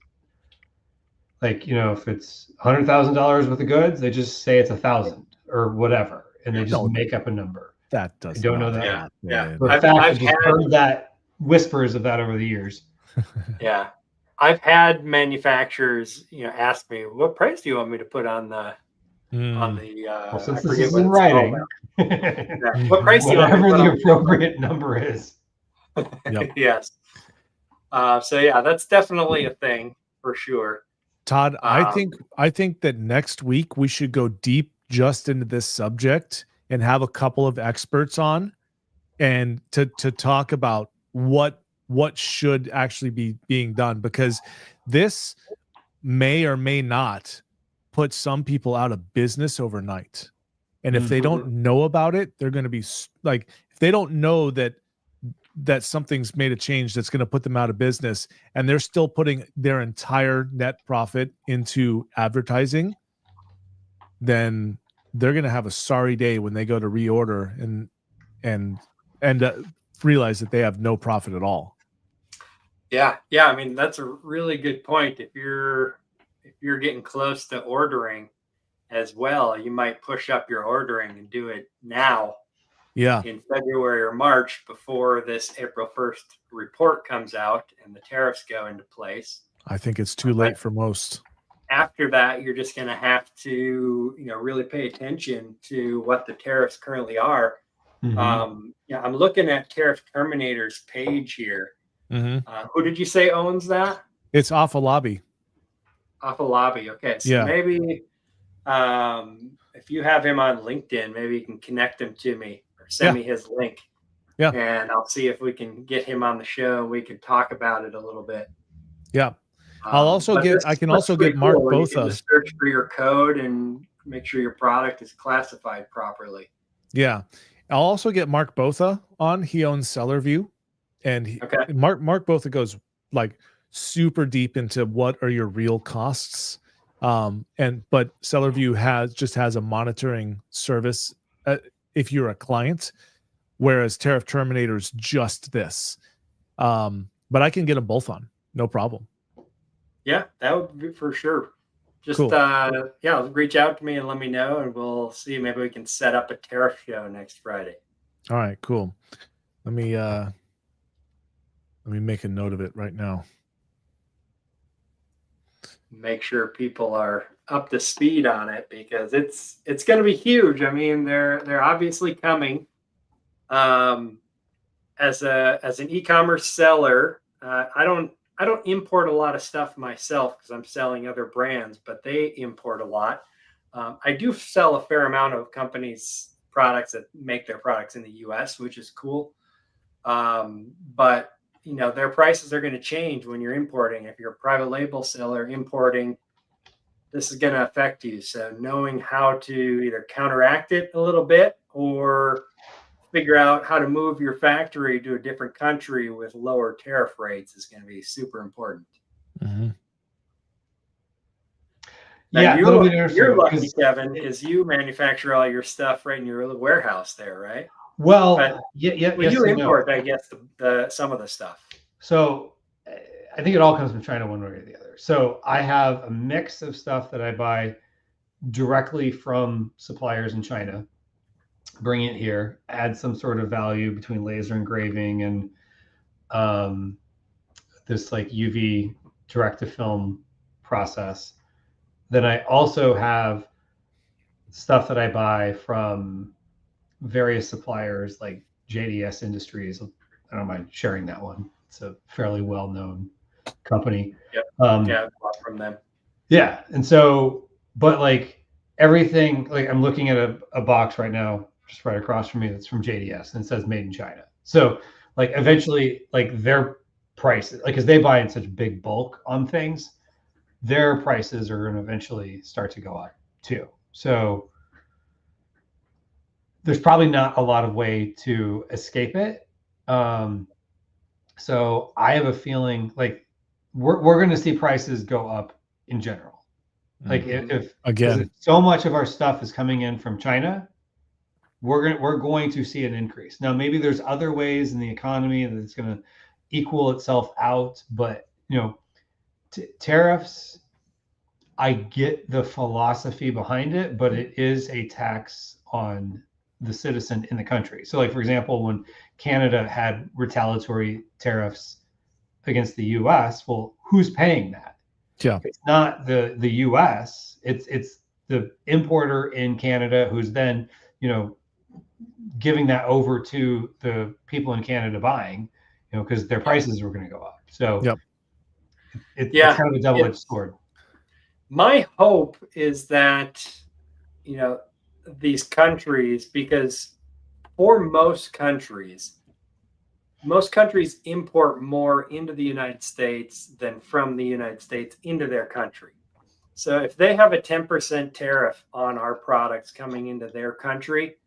if it's $100,000 worth of goods, they just say it's 1,000 or whatever, and they just make up a number. That doesn't. I don't know that. Yeah. I've heard that whispers of that over the years. Yeah. I've had manufacturers, ask me, what price do you want me to put on the well, since this is in writing, what price do you want me to put whatever the appropriate number is. Yes. So yeah, that's definitely a thing for sure. Todd, I think that next week we should go deep just into this subject and have a couple of experts on, and to talk about what should actually be being done, because this may or may not put some people out of business overnight. And if they don't know about it, they're going to be if they don't know that something's made a change that's going to put them out of business, and they're still putting their entire net profit into advertising, then they're going to have a sorry day when they go to reorder and realize that they have no profit at all. Yeah. I mean, that's a really good point. If you're getting close to ordering as well, you might push up your ordering and do it now in February or March before this April 1st report comes out and the tariffs go into place. I think it's too late for most. After that, you're just going to have to, really pay attention to what the tariffs currently are. Mm-hmm. I'm looking at Tariff Terminator's page here. Mm-hmm. Who did you say owns that? It's Alpha Lobby. Alpha Lobby. Okay, so maybe if you have him on LinkedIn, maybe you can connect him to me or send me his link. Yeah, and I'll see if we can get him on the show and we can talk about it a little bit. Yeah. I'll also I can also get Mark Botha. Just search for your code and make sure your product is classified properly. Yeah. I'll also get Mark Botha on. He owns SellerView, and Mark Botha goes like super deep into what are your real costs. But SellerView has a monitoring service if you're a client, whereas Tariff Terminator is just this. But I can get them both on, no problem. Yeah, that would be for sure. Just cool. Reach out to me and let me know, and we'll see. Maybe we can set up a tariff show next Friday. All right, cool. Let me make a note of it right now. Make sure people are up to speed on it because it's going to be huge. I mean, they're obviously coming. As an e-commerce seller, I don't import a lot of stuff myself because I'm selling other brands, but they import a lot. I do sell a fair amount of companies' products that make their products in the U.S., which is cool. But their prices are going to change when you're importing. If you're a private label seller importing, this is going to affect you. So knowing how to either counteract it a little bit or figure out how to move your factory to a different country with lower tariff rates is going to be super important. Mm-hmm. Yeah, you're lucky, Kevin, because you manufacture all your stuff right in your warehouse there, right? Well, you import, I guess, some of the stuff. So I think it all comes from China one way or the other. So I have a mix of stuff that I buy directly from suppliers in China, bring it here, add some sort of value between laser engraving and this like UV direct to film process. Then I also have stuff that I buy from various suppliers like JDS Industries. I don't mind sharing that one. It's a fairly well-known company. Yep. I bought from them. Yeah. And so, but like everything, like I'm looking at a box right now, just right across from me, that's from JDS and it says made in China. So like eventually like their prices, like because they buy in such big bulk on things, their prices are going to eventually start to go up too. So there's probably not a lot of way to escape it. So I have a feeling like we're going to see prices go up in general. Like if again, so much of our stuff is coming in from China, we're going to see an increase. Now maybe there's other ways in the economy that it's going to equal itself out, but tariffs, I get the philosophy behind it, but it is a tax on the citizen in the country. So like, for example, when Canada had retaliatory tariffs against the US, well, who's paying that? Yeah. It's not the US, it's the importer in Canada who's then, giving that over to the people in Canada buying, because their prices were going to go up. So it's kind of a double-edged sword. My hope is that, these countries, because for most countries import more into the United States than from the United States into their country. So if they have a 10% tariff on our products coming into their country,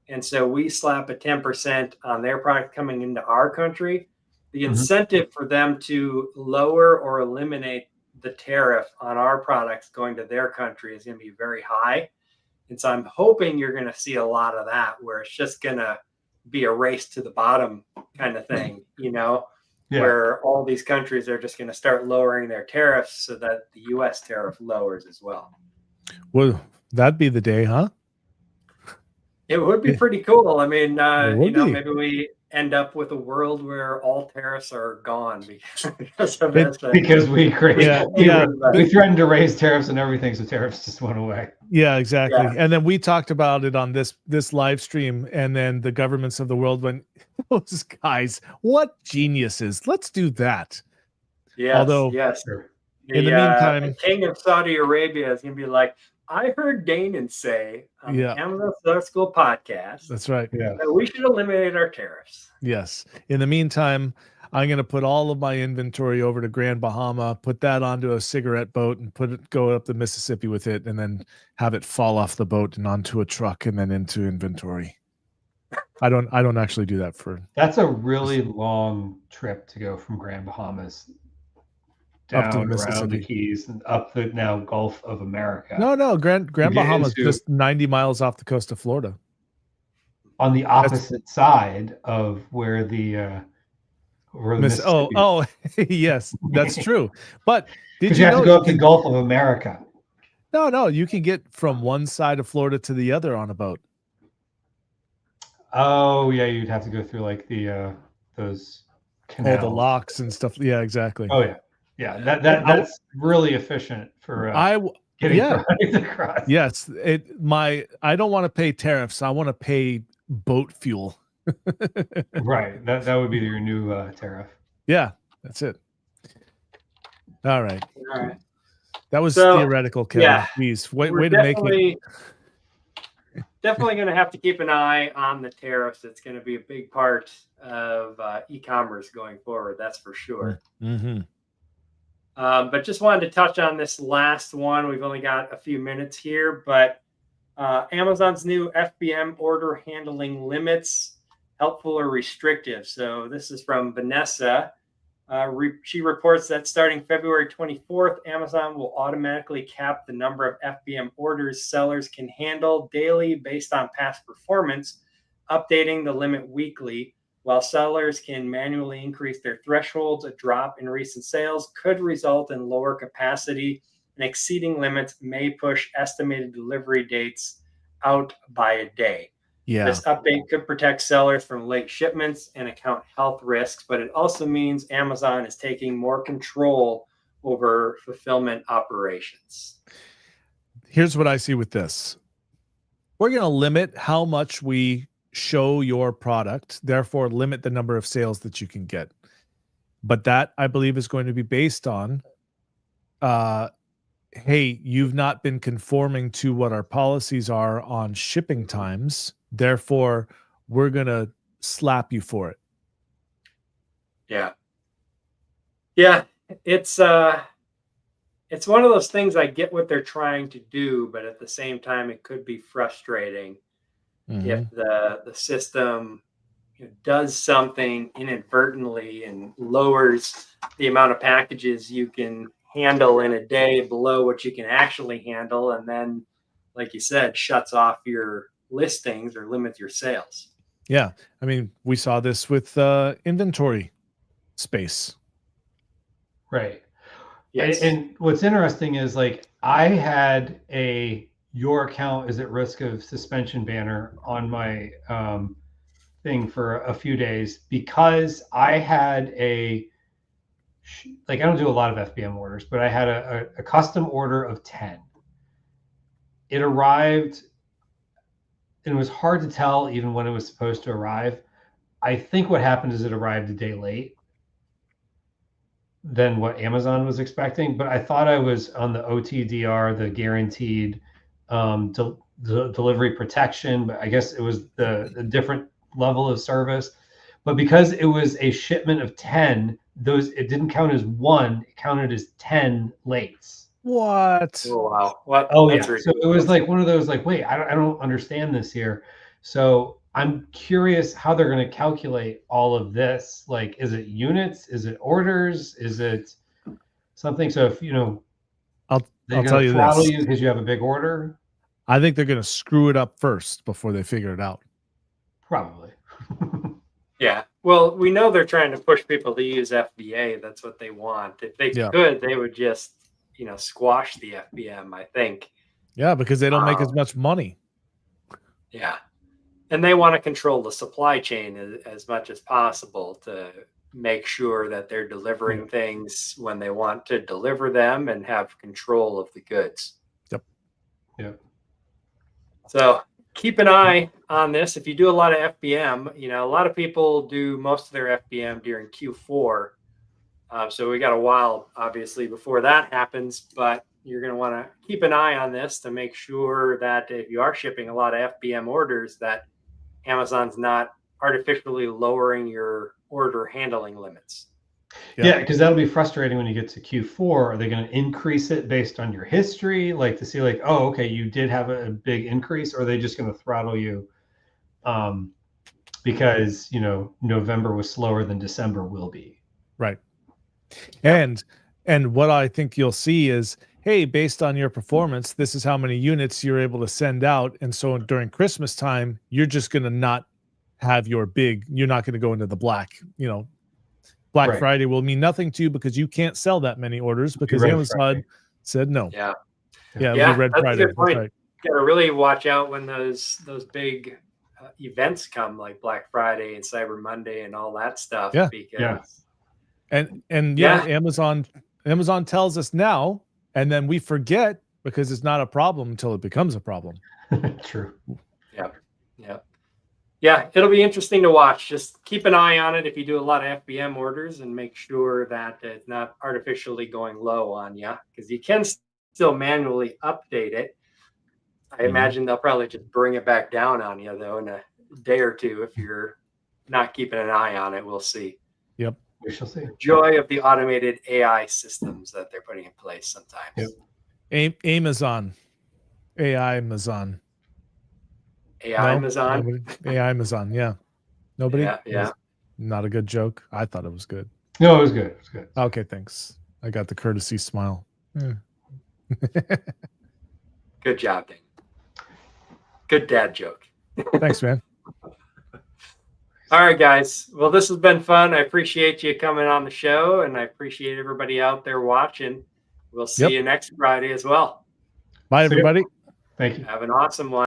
and so we slap a 10% on their product coming into our country, the incentive for them to lower or eliminate the tariff on our products going to their country is going to be very high. And so I'm hoping you're going to see a lot of that where it's just going to be a race to the bottom kind of thing, where all these countries are just going to start lowering their tariffs so that the U.S. tariff lowers as well. Well, That'd be the day, huh? It would be pretty cool. I mean, would be. maybe we end up with a world where all tariffs are gone because of It- this. Because we Yeah. threatened to raise tariffs and everything, so tariffs just went away. Yeah, exactly. Yeah. And then we talked about it on this live stream, and then the governments of the world went, those guys, what geniuses. Let's do that. Yes, Although, yes. Sure. in the meantime, the king of Saudi Arabia is going to be like, I heard Danon say on the Amazon Start School podcast that's right. Yeah. that we should eliminate our tariffs. Yes. In the meantime, I'm going to put all of my inventory over to Grand Bahama, put that onto a cigarette boat, and go up the Mississippi with it, and then have it fall off the boat and onto a truck, and then into inventory. I don't actually do that for. That's a really long trip to go from Grand Bahamas down Up to the around the Mississippi. Keys and up the now Gulf of America. No, Grand get Bahama is into- just 90 miles off the coast of Florida. On the opposite side of where the Oh, yes, that's true. But did because you you have know to go up the Gulf of America. No, you can get from one side of Florida to the other on a boat. Oh yeah, you'd have to go through like the those canals. All the locks and stuff. Yeah, exactly. Oh yeah. That's really efficient for getting products across. Yes, I don't want to pay tariffs. I want to pay boat fuel. Right. That would be your new tariff. Yeah, that's it. All right. All right. That was theoretical, Kevin. Yeah, Please, way to make it. Definitely going to have to keep an eye on the tariffs. It's going to be a big part of e-commerce going forward. That's for sure. Mm-hmm. But just wanted to touch on this last one. We've only got a few minutes here, but Amazon's new FBM order handling limits, helpful or restrictive. So this is from Vanessa. She reports that starting February 24th, Amazon will automatically cap the number of FBM orders sellers can handle daily based on past performance, updating the limit weekly. While sellers can manually increase their thresholds, a drop in recent sales could result in lower capacity, and exceeding limits may push estimated delivery dates out by a day. Yeah. This update could protect sellers from late shipments and account health risks, but it also means Amazon is taking more control over fulfillment operations. Here's what I see with this. We're going to limit how much we show your product, therefore limit the number of sales that you can get. But that, I believe, is going to be based on, hey, you've not been conforming to what our policies are on shipping times. Therefore, we're going to slap you for it. Yeah. Yeah. It's one of those things. I get what they're trying to do, but at the same time, it could be frustrating if the system does something inadvertently and lowers the amount of packages you can handle in a day below what you can actually handle. And then, like you said, shuts off your listings or limits your sales. Yeah. I mean, we saw this with inventory space. Right. Yes. And what's interesting is like I had your account is at risk of suspension banner on my thing for a few days because I had I don't do a lot of FBM orders, but I had a custom order of 10. It arrived, and it was hard to tell even when it was supposed to arrive. I think what happened is it arrived a day late than what Amazon was expecting, but I thought I was on the OTDR, the guaranteed delivery protection, but I guess it was the different level of service. But because it was a shipment of 10, it didn't count as one, it counted as 10 lates. What? Oh, wow. What? Oh, yeah. So it was like one of those, like, wait, I don't understand this here. So I'm curious how they're going to calculate all of this. Like, is it units? Is it orders? Is it something? So if, I'll tell you throttle this. you because you have a big order. I think they're going to screw it up first before they figure it out. Probably. Yeah. Well, we know they're trying to push people to use FBA. That's what they want. If they could, they would just, squash the FBM, I think. Yeah, because they don't make as much money. Yeah. And they want to control the supply chain as much as possible to make sure that they're delivering things when they want to deliver them and have control of the goods. Yep. Yep. So keep an eye on this. If you do a lot of FBM, you know, a lot of people do most of their FBM during Q4. So we got a while, obviously, before that happens, but you're going to want to keep an eye on this to make sure that if you are shipping a lot of FBM orders, that Amazon's not artificially lowering your order handling limits. Yeah, because that'll be frustrating when you get to Q4. Are they going to increase it based on your history, like to see, like, oh, okay, you did have a big increase, or are they just going to throttle you because, you know, November was slower than December will be? Right. And what I think you'll see is, hey, based on your performance, this is how many units you're able to send out. And so during Christmas time, you're just going to not have your big, you're not going to go into the black, you know, Black Friday will mean nothing to you because you can't sell that many orders because Amazon said no. Yeah. The Red Friday. A good point. Right. You got to really watch out when those big events come, like Black Friday and Cyber Monday and all that stuff. Yeah. Because And Amazon tells us now, and then we forget because it's not a problem until it becomes a problem. True. Yeah, it'll be interesting to watch. Just keep an eye on it if you do a lot of FBM orders and make sure that it's not artificially going low on you, because you can still manually update it. I imagine they'll probably just bring it back down on you, though, in a day or two if you're not keeping an eye on it. We'll see. Yep. We shall see. Joy of the automated AI systems that they're putting in place sometimes. Yep. Amazon. AI Amazon. AI Amazon. AI Amazon. Yeah. Nobody? Yeah. Not a good joke. I thought it was good. No, it was good. It was good. Okay, thanks. I got the courtesy smile. Good job, Dane. Good dad joke. Thanks, man. All right, guys. Well, this has been fun. I appreciate you coming on the show, and I appreciate everybody out there watching. We'll see you next Friday as well. Bye, everybody. Thank you. Have an awesome one.